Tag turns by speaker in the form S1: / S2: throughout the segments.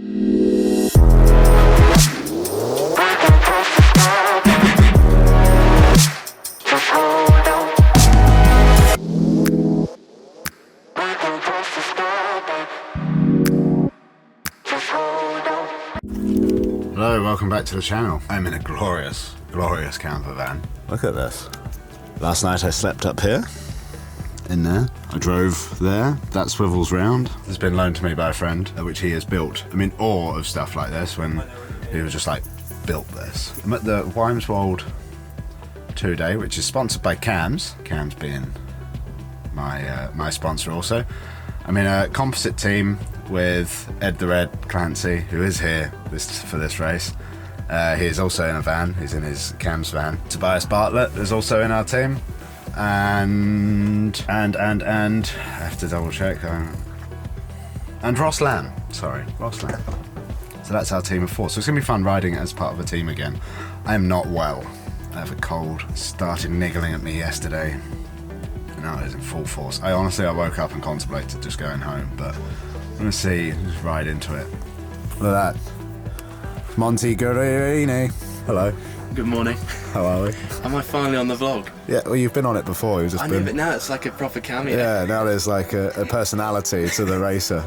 S1: Hello, welcome back to the channel. I'm in a glorious camper van. Look at this. Last night I slept up here, in there. I drove there. That swivels round. It's been loaned to me by a friend, which he has built. I'm in awe of stuff like this when he was just like, built this. I'm at the Wimeswold 2-day, which is sponsored by Cams. Cams being my sponsor also. I'm in a composite team with Ed the Red Clancy, who is here for this race. He is also in a van. He's in his Cam's van. Tobias Bartlett is also in our team, and I have to double check. And Ross Lamb. Sorry, Ross Lamb. So that's our team of 4. So it's gonna be fun riding it as part of a team again. I am not well. I have a cold. Started niggling at me yesterday. Now it is in full force. I woke up and contemplated just going home, but I'm gonna see, just ride into it. Look at that. Monty Guarini. Hello.
S2: Good morning.
S1: How are we?
S2: Am I finally on the vlog?
S1: Yeah, well, you've been on it before.
S2: I know, but now it's like a proper cameo.
S1: Yeah, now there's like a personality to the racer.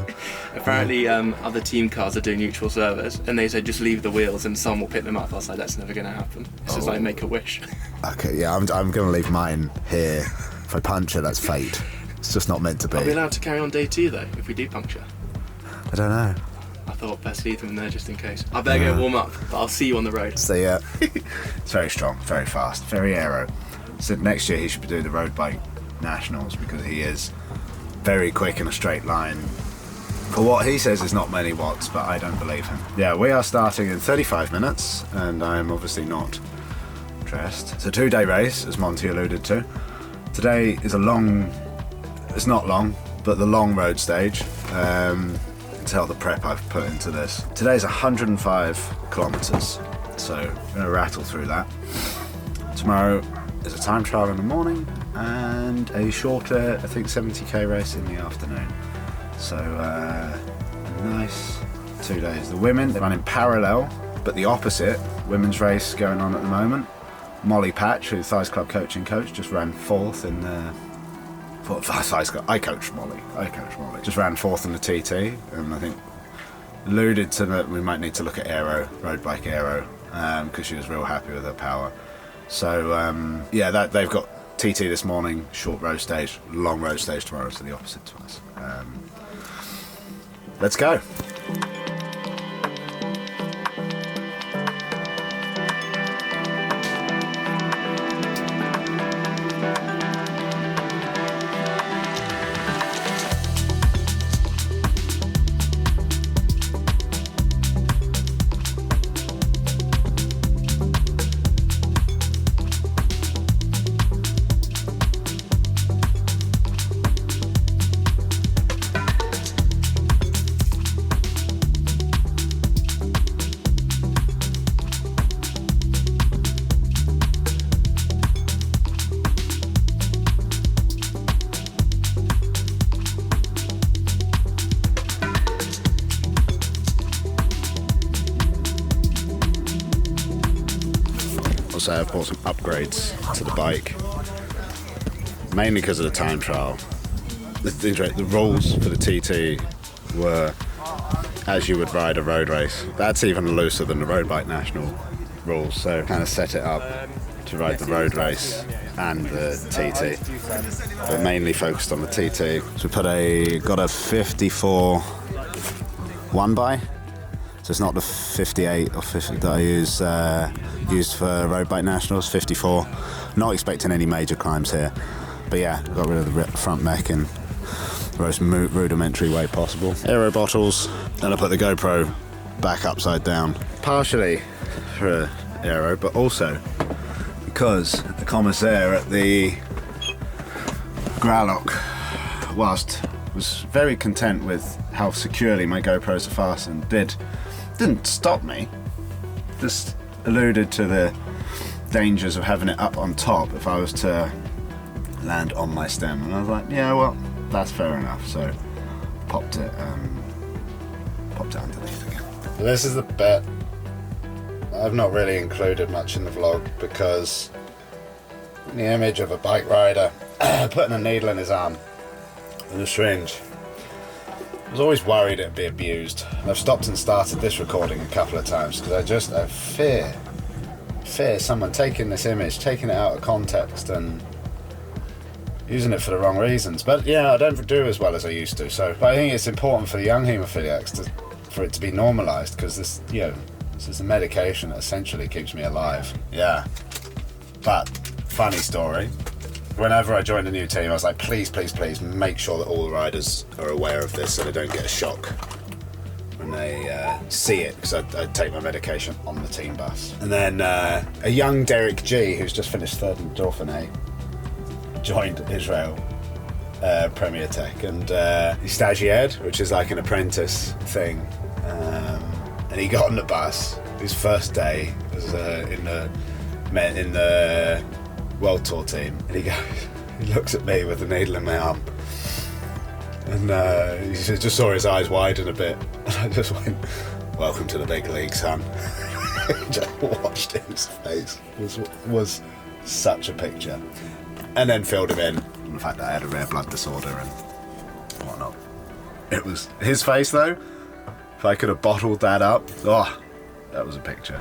S2: Apparently, other team cars are doing neutral service, and they said just leave the wheels and someone will pick them up. I was like, that's never going to happen. This is like make a wish.
S1: Okay, yeah, I'm going to leave mine here. If I puncture, that's fate. It's just not meant to be.
S2: Are we allowed to carry on day 2 though, if we do puncture?
S1: I don't know.
S2: I thought best leave them in there just in case. I better go warm up, but I'll see you on the road.
S1: So yeah, it's very strong, very fast, very aero. So next year he should be doing the road bike nationals because he is very quick in a straight line. For what he says is not many watts, but I don't believe him. Yeah, we are starting in 35 minutes, and I am obviously not dressed. It's a 2-day race, as Monty alluded to. Today is it's not long, but the long road stage. Tell the prep I've put into this. Today's 105 kilometers, so I'm gonna rattle through that. Tomorrow is a time trial in the morning and a shorter, I think 70k race in the afternoon. So a nice 2 days. The women, they run in parallel, but the opposite women's race going on at the moment. Molly Patch, who's Thighs Club coach, just ran 4th in the I coach Molly. Just ran 4th in the TT, and I think alluded to that we might need to look at aero, road bike aero, because she was real happy with her power. So yeah, they've got TT this morning, short road stage, long road stage tomorrow, so the opposite to us. Let's go. Also, I've bought some upgrades to the bike, mainly because of the time trial. The rules for the TT were as you would ride a road race. That's even looser than the road bike national rules, so kind of set it up to ride the road race and the TT, but mainly focused on the TT. So we got a 54 1x. So it's not the 58 or 50 that I used for road bike nationals, 54. Not expecting any major climbs here. But yeah, got rid of the front mech in the most rudimentary way possible. Aero bottles, and I put the GoPro back upside down. Partially for aero, but also because the commissaire at the Gralloch was very content with how securely my GoPros are fastened, didn't stop me, just alluded to the dangers of having it up on top if I was to land on my stem, and I was like, yeah, well, that's fair enough. So popped it popped it underneath again.
S3: This is the bit I've not really included much in the vlog because the image of a bike rider putting a needle in his arm and a syringe. I was always worried it'd be abused. I've stopped and started this recording a couple of times because I fear someone taking this image, taking it out of context and using it for the wrong reasons. But yeah, I don't do as well as I used to. But I think it's important for the young haemophiliacs for it to be normalised because this is a medication that essentially keeps me alive. Yeah. But funny story. Whenever I joined a new team, I was like, please make sure that all the riders are aware of this so they don't get a shock when they see it, because I'd take my medication on the team bus. And then a young Derek G, who's just finished third in Dauphiné, joined Israel Premier Tech, and he stagiaired, which is like an apprentice thing, and he got on the bus. His first day was in the World Tour team, and he looks at me with the needle in my arm, and he just saw his eyes widen a bit, and I just went, "Welcome to the big league, son." Just watched his face. Was such a picture. And then filled him in on the fact that I had a rare blood disorder and whatnot. It was his face though. If I could have bottled that up, that was a picture.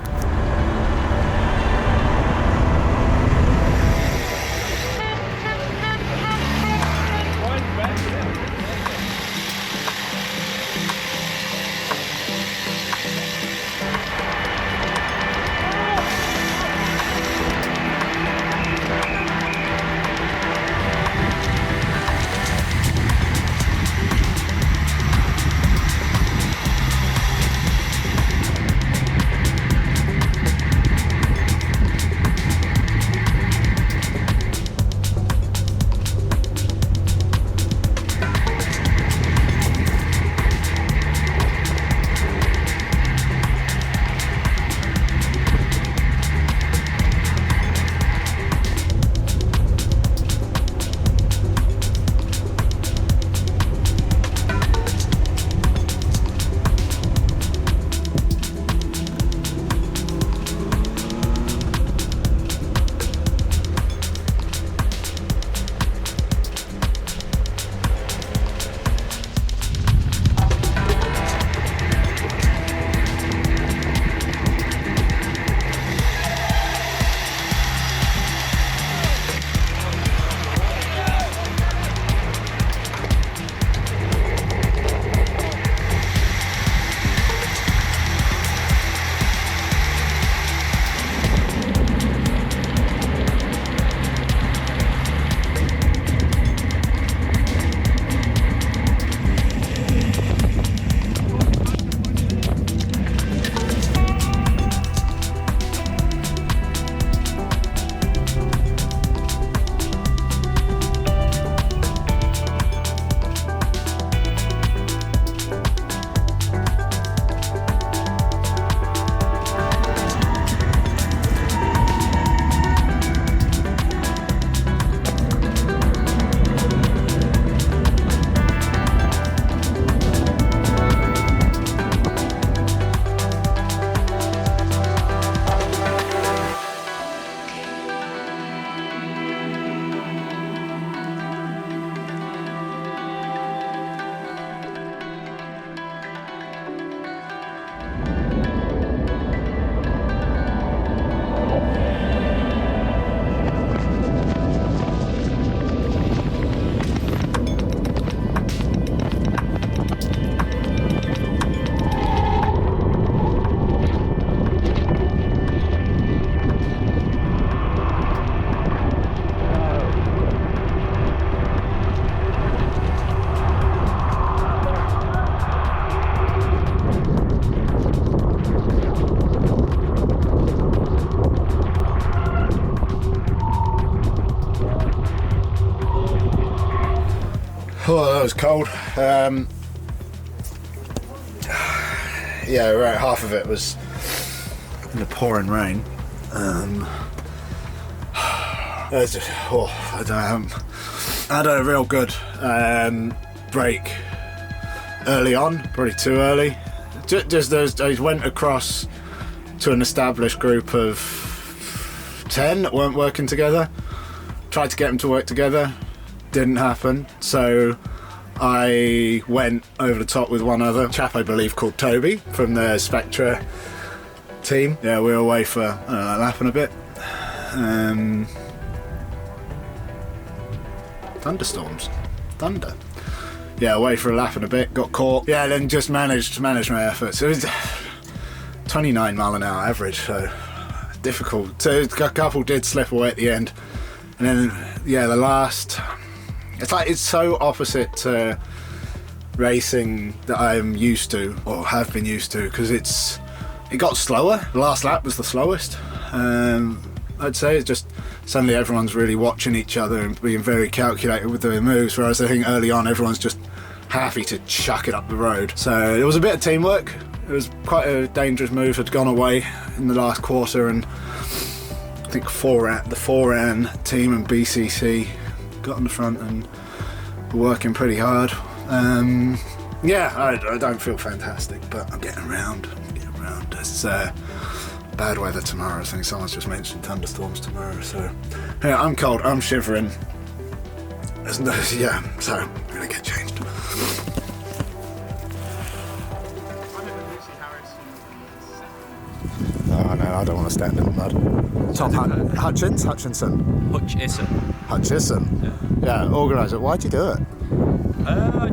S3: Oh, that was cold. Yeah, right. Half of it was in the pouring rain. I had a real good break early on, probably too early.
S1: I went across to an established group of 10 that weren't working together. Tried to get them to work together, didn't happen. So I went over the top with one other chap, I believe, called Toby from the Spectra team. Yeah, we were away for a lap and a bit. Thunderstorms, thunder. Yeah, away for a lap and a bit, got caught. Yeah, then just managed my efforts. It was 29 mile an hour average, so difficult. So a couple did slip away at the end. And then, yeah, the last... It's so opposite to racing that I'm used to, or have been used to, because it got slower. The last lap was the slowest. I'd say it's just suddenly everyone's really watching each other and being very calculated with their moves, whereas I think early on everyone's just happy to chuck it up the road. So it was a bit of teamwork. It was quite a dangerous move, had gone away in the last quarter, and I think the Foran team and BCC got on the front and were working pretty hard. Yeah, I don't feel fantastic, but I'm getting around. It's bad weather tomorrow. I think someone's just mentioned thunderstorms tomorrow, so yeah, I'm cold, I'm shivering. Yeah, so I'm gonna get changed. Oh no, I don't want to stand in the mud. Tom Hutchinson. Yeah, organiser. Why'd you do it?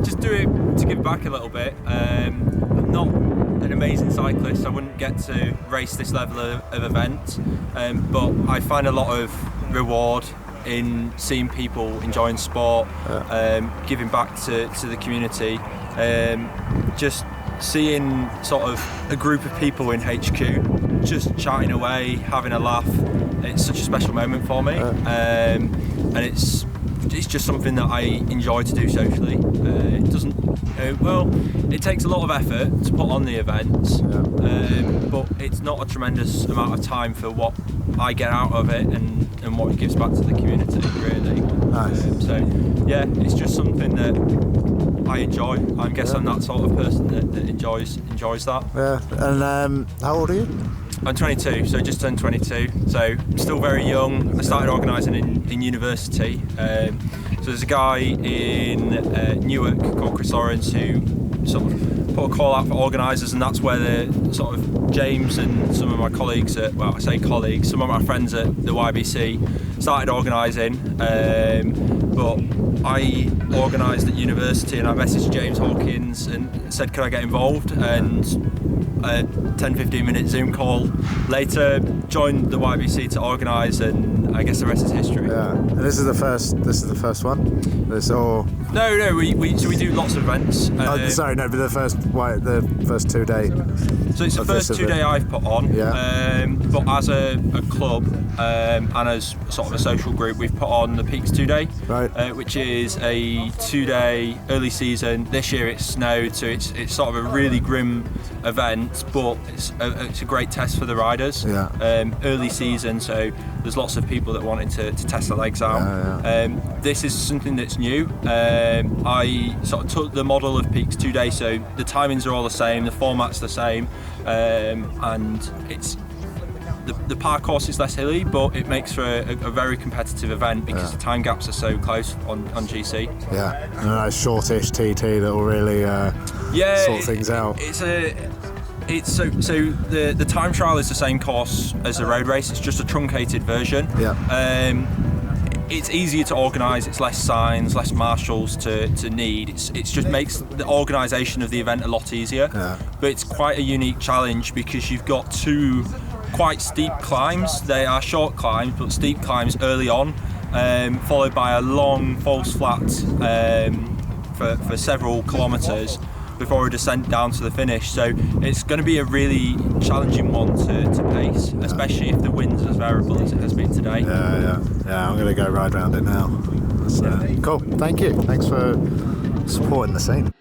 S4: Just do it to give back a little bit. I'm not an amazing cyclist. I wouldn't get to race this level of event, but I find a lot of reward in seeing people enjoying sport, giving back to the community, just seeing sort of a group of people in HQ just chatting away, having a laugh. It's such a special moment for me, and it's just something that I enjoy to do socially. It doesn't, it takes a lot of effort to put on the events, but it's not a tremendous amount of time for what I get out of it and what it gives back to the community, really.
S1: Nice.
S4: So yeah, it's just something that I enjoy. I guess I'm that sort of person that enjoys that.
S1: Yeah. And how old are you?
S4: I'm 22, so just turned 22, so still very young. I started organising in university. So there's a guy in Newark called Chris Lawrence who sort of put a call out for organisers, and that's where the sort of James and some of my colleagues some of my friends at the YBC started organising. But I organised at university, and I messaged James Hawkins and said, could I get involved? And a 10-15 minute Zoom call later, joined the YBC to organise, and I guess the rest is history.
S1: Yeah. And this is the first one?
S4: No, we do lots of events.
S1: But the first 2 day.
S4: So it's the first 2 day I've put on.
S1: Yeah.
S4: But as a club and as sort of a social group, we've put on the Peaks 2 day,
S1: right.
S4: Which is a 2 day early season. This year it's snowed, so it's sort of a really grim event, but it's a great test for the riders.
S1: Yeah.
S4: Early season, so there's lots of people that wanted to test their legs out.
S1: Yeah.
S4: This is something that's new. I sort of took the model of Peaks 2 day, so the timings are all the same, the format's the same, and it's the park course is less hilly, but it makes for a very competitive event because the time gaps are so close on GC.
S1: Yeah, and a nice shortish TT that will really sort things out. The time trial is the same course as the road race. It's just a truncated version. Yeah.
S4: It's easier to organise. It's less signs, less marshals to need. It just makes the organisation of the event a lot easier.
S1: Yeah.
S4: But it's quite a unique challenge because you've got two quite steep climbs. They are short climbs, but steep climbs early on, followed by a long false flat for several kilometres before a descent down to the finish. So it's going to be a really challenging one to pace, especially if the wind's as variable as it has been today.
S1: Yeah, I'm going to go ride around it now. Cool, thank you. Thanks for supporting the scene.